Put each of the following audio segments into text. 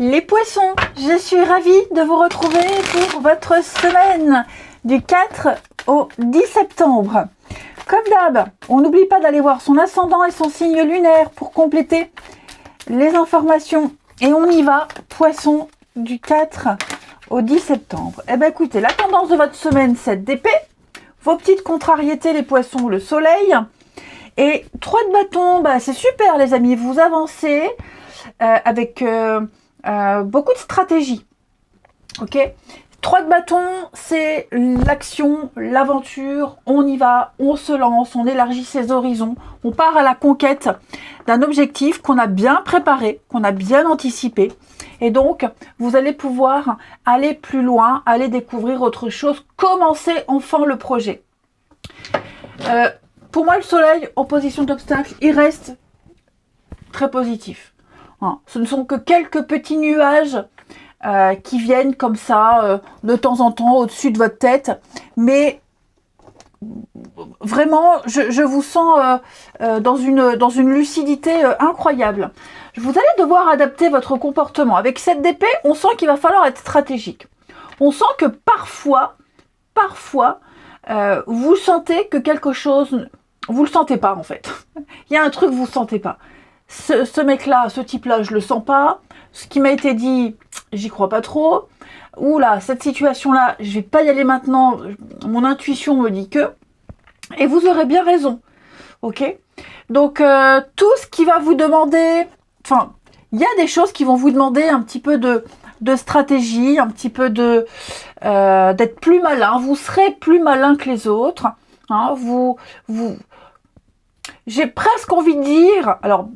Les poissons, je suis ravie de vous retrouver pour votre semaine du 4 au 10 septembre. Comme d'hab, on n'oublie pas d'aller voir son ascendant et son signe lunaire pour compléter les informations. Et on y va, poisson du 4 au 10 septembre. Eh bien écoutez, la tendance de votre semaine, 7 d'épée. Vos petites contrariétés, les poissons, le soleil. Et 3 de bâton, bah, c'est super les amis, vous avancez avec beaucoup de stratégie. Ok, 3 de bâton, c'est l'action, l'aventure, on y va, on se lance, on élargit ses horizons, on part à la conquête d'un objectif qu'on a bien préparé, qu'on a bien anticipé. Et donc, vous allez pouvoir aller plus loin, aller découvrir autre chose, commencer enfin le projet. Pour moi, le soleil en position d'obstacle, il reste très positif. Ce ne sont que quelques petits nuages qui viennent comme ça de temps en temps au-dessus de votre tête. Mais vraiment, je vous sens dans une lucidité incroyable. Vous allez devoir adapter votre comportement. Avec cette d'épée, on sent qu'il va falloir être stratégique. On sent que parfois, vous sentez que quelque chose... Vous le sentez pas en fait. Il y a un truc que vous sentez pas. Ce mec-là, ce type-là, je le sens pas. Ce qui m'a été dit, j'y crois pas trop. Ou là, cette situation-là, je vais pas y aller maintenant. Mon intuition me dit que. Et vous aurez bien raison. Ok? Donc, tout ce qui va vous demander... Enfin, il y a des choses qui vont vous demander un petit peu de stratégie, un petit peu d'être plus malin. Vous serez plus malin que les autres. Hein, j'ai presque envie de dire, alors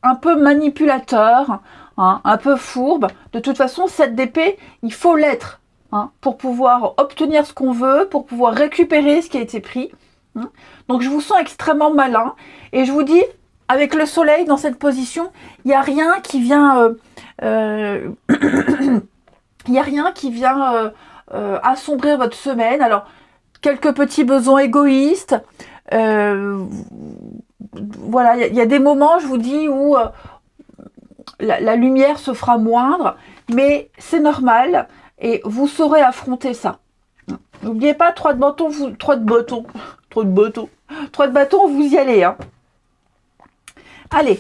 un peu manipulateur, hein, un peu fourbe. De toute façon, cette d'épée, il faut l'être hein, pour pouvoir obtenir ce qu'on veut, pour pouvoir récupérer ce qui a été pris. Hein. Donc je vous sens extrêmement malin et je vous dis, avec le soleil dans cette position, il n'y a rien qui vient, il y a rien qui vient assombrir votre semaine. Alors quelques petits besoins égoïstes. Voilà, il y a des moments, je vous dis, où la lumière se fera moindre, mais c'est normal et vous saurez affronter ça. N'oubliez pas, 3 de bâton, vous y allez. Hein. Allez,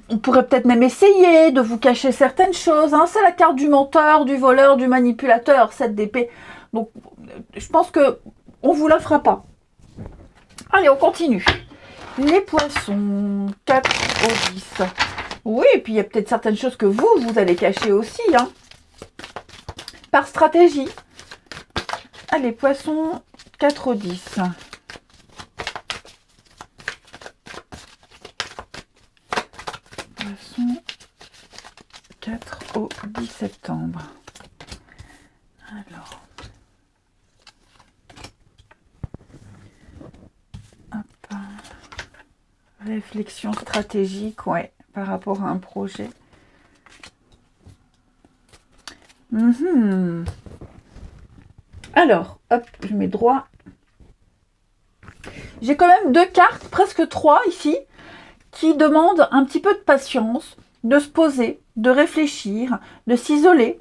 on pourrait peut-être même essayer de vous cacher certaines choses. Hein. C'est la carte du menteur, du voleur, du manipulateur, cette d'épée. Donc, je pense que on vous la fera pas. Allez, on continue. Les poissons, 4 au 10. Oui, et puis il y a peut-être certaines choses que vous allez cacher aussi, hein, par stratégie. Allez, poissons, 4 au 10. Poissons, 4 au 10 septembre. Alors... Réflexion stratégique, ouais, par rapport à un projet. Alors, hop, je mets droit. J'ai quand même 2 cartes, presque 3 ici, qui demandent un petit peu de patience, de se poser, de réfléchir, de s'isoler,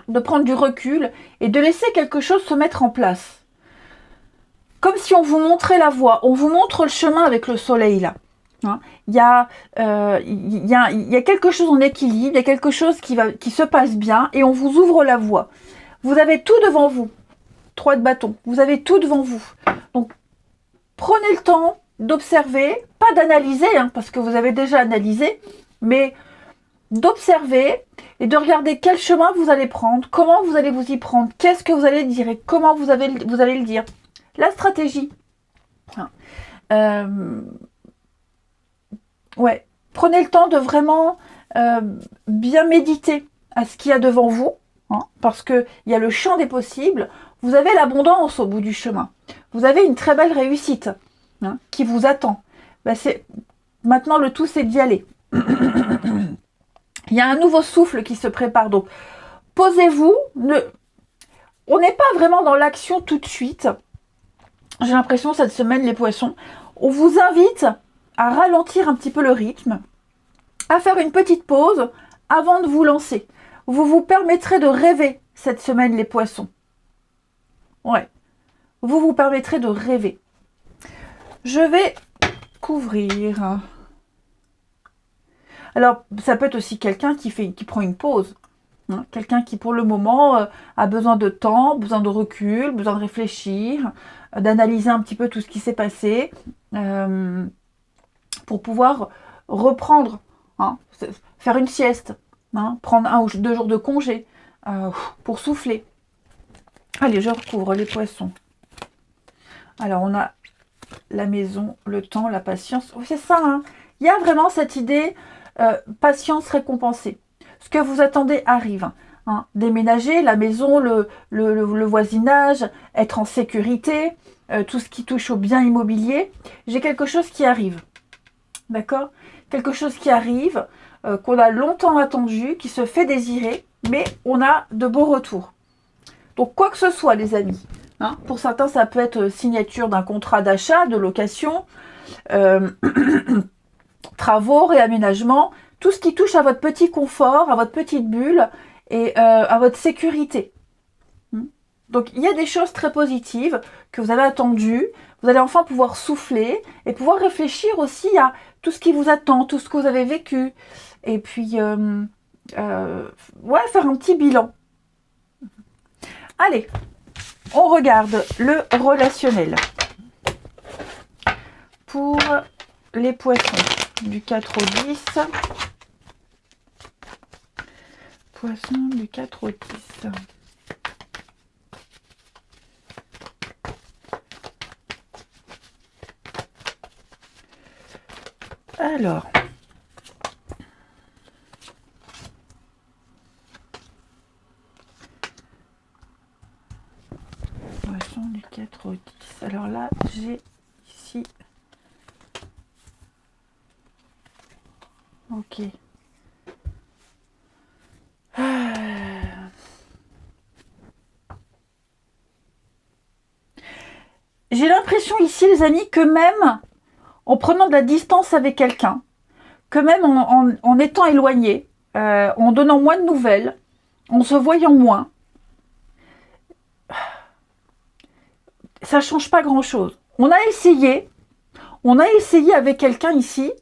de prendre du recul et de laisser quelque chose se mettre en place. Comme si on vous montrait la voie, on vous montre le chemin avec le soleil là. Hein, il y a quelque chose en équilibre, il y a quelque chose qui se passe bien et on vous ouvre la voie. Vous avez tout devant vous. 3 de bâton, vous avez tout devant vous. Donc, prenez le temps d'observer, pas d'analyser, hein, parce que vous avez déjà analysé, mais d'observer et de regarder quel chemin vous allez prendre, comment vous allez vous y prendre, qu'est-ce que vous allez dire et comment vous allez le dire. La stratégie. Ouais. Prenez le temps de vraiment bien méditer à ce qu'il y a devant vous, hein, parce qu'il y a le champ des possibles. Vous avez l'abondance au bout du chemin. Vous avez une très belle réussite hein, qui vous attend. Ben maintenant, le tout, c'est d'y aller. Il y a un nouveau souffle qui se prépare. Donc, posez-vous. On n'est pas vraiment dans l'action tout de suite. J'ai l'impression, cette semaine, les poissons, on vous invite à ralentir un petit peu le rythme, à faire une petite pause, avant de vous lancer. Vous vous permettrez de rêver cette semaine, les poissons. Ouais. Vous vous permettrez de rêver. Je vais couvrir. Alors, ça peut être aussi quelqu'un qui prend une pause. Hein, quelqu'un qui, pour le moment, a besoin de temps, besoin de recul, besoin de réfléchir, d'analyser un petit peu tout ce qui s'est passé, pour pouvoir reprendre, hein, faire une sieste, hein, prendre 1 ou 2 jours de congé, pour souffler. Allez, je recouvre les poissons. Alors, on a la maison, le temps, la patience. Oui, c'est ça, hein. Il y a vraiment cette idée, patience récompensée. Ce que vous attendez arrive. Hein. Déménager, la maison, le voisinage, être en sécurité, tout ce qui touche au bien immobilier. J'ai quelque chose qui arrive. D'accord? Quelque chose qui arrive, qu'on a longtemps attendu, qui se fait désirer, mais on a de beaux retours. Donc, quoi que ce soit, les amis. Hein, pour certains, ça peut être signature d'un contrat d'achat, de location, travaux, réaménagement, tout ce qui touche à votre petit confort, à votre petite bulle et à votre sécurité. Donc, il y a des choses très positives que vous avez attendues. Vous allez enfin pouvoir souffler et pouvoir réfléchir aussi à tout ce qui vous attend, tout ce que vous avez vécu. Et puis, ouais, faire un petit bilan. Allez, on regarde le relationnel pour les poissons du 4 au 10. Poissons du 4 au 10. Alors, poisson du 4 au 10. Alors là, j'ai ici. Ok. J'ai l'impression ici, les amis, que même en prenant de la distance avec quelqu'un, que même en étant éloigné, en donnant moins de nouvelles, en se voyant moins, ça ne change pas grand-chose. On a essayé avec quelqu'un ici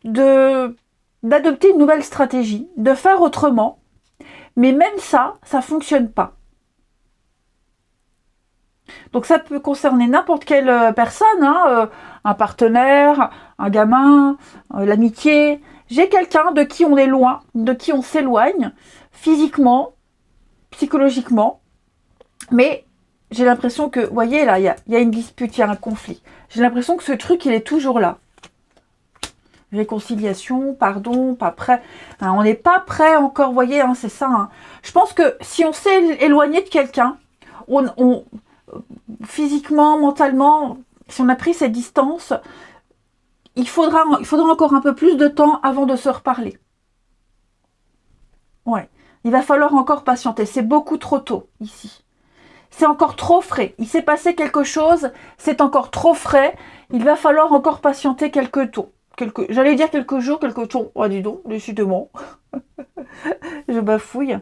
d'adopter une nouvelle stratégie, de faire autrement, mais même ça ne fonctionne pas. Donc ça peut concerner n'importe quelle personne, hein, un partenaire, un gamin, l'amitié. J'ai quelqu'un de qui on est loin, de qui on s'éloigne, physiquement, psychologiquement, mais j'ai l'impression que, vous voyez là, il y a une dispute, il y a un conflit. J'ai l'impression que ce truc, il est toujours là. Réconciliation, pardon, pas prêt. Hein, on n'est pas prêt encore, vous voyez, hein, c'est ça. Hein. Je pense que si on s'est éloigné de quelqu'un, physiquement, mentalement, si on a pris cette distance, il faudra encore un peu plus de temps avant de se reparler. Ouais, il va falloir encore patienter. C'est beaucoup trop tôt ici. C'est encore trop frais. Il s'est passé quelque chose, c'est encore trop frais. Il va falloir encore patienter quelques jours. J'allais dire quelques jours, quelques temps. Oh, dis donc, décidément. Je bafouille.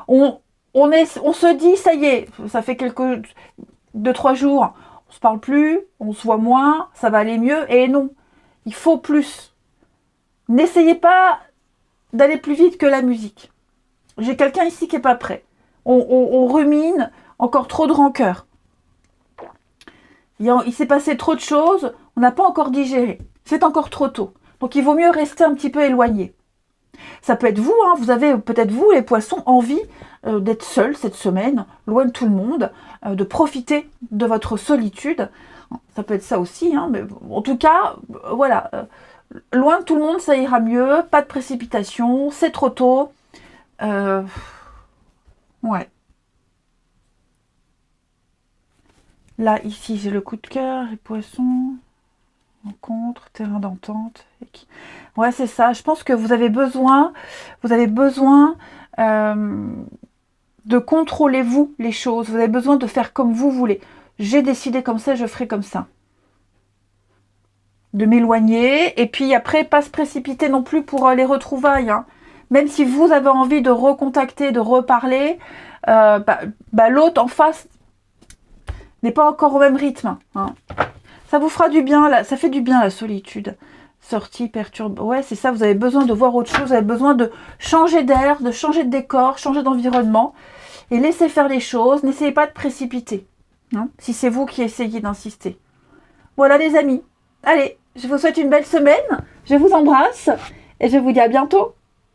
On se dit, ça y est, ça fait 2-3 jours, on se parle plus, on se voit moins, ça va aller mieux. Et non, il faut plus. N'essayez pas d'aller plus vite que la musique. J'ai quelqu'un ici qui n'est pas prêt. On rumine, encore trop de rancœur. Il s'est passé trop de choses, on n'a pas encore digéré. C'est encore trop tôt. Donc il vaut mieux rester un petit peu éloigné. Ça peut être vous, hein, vous avez peut-être vous, les poissons, envie d'être seul cette semaine, loin de tout le monde, de profiter de votre solitude. Ça peut être ça aussi, hein, mais en tout cas, voilà, loin de tout le monde, ça ira mieux, pas de précipitation, c'est trop tôt. Ouais. Là, ici, j'ai le coup de cœur, les poissons, rencontre, terrain d'entente. Ouais, c'est ça. Je pense que vous avez besoin de contrôler vous les choses. Vous avez besoin de faire comme vous voulez. J'ai décidé comme ça, je ferai comme ça. De m'éloigner et puis après, pas se précipiter non plus pour les retrouvailles. Hein. Même si vous avez envie de recontacter, de reparler, l'autre en face n'est pas encore au même rythme. Hein. Ça vous fera du bien, là. Ça fait du bien la solitude. Sortie, perturbe. Ouais, c'est ça, vous avez besoin de voir autre chose, vous avez besoin de changer d'air, de changer de décor, changer d'environnement. Et laissez faire les choses, n'essayez pas de précipiter. Hein, si c'est vous qui essayez d'insister. Voilà les amis. Allez, je vous souhaite une belle semaine. Je vous embrasse et je vous dis à bientôt.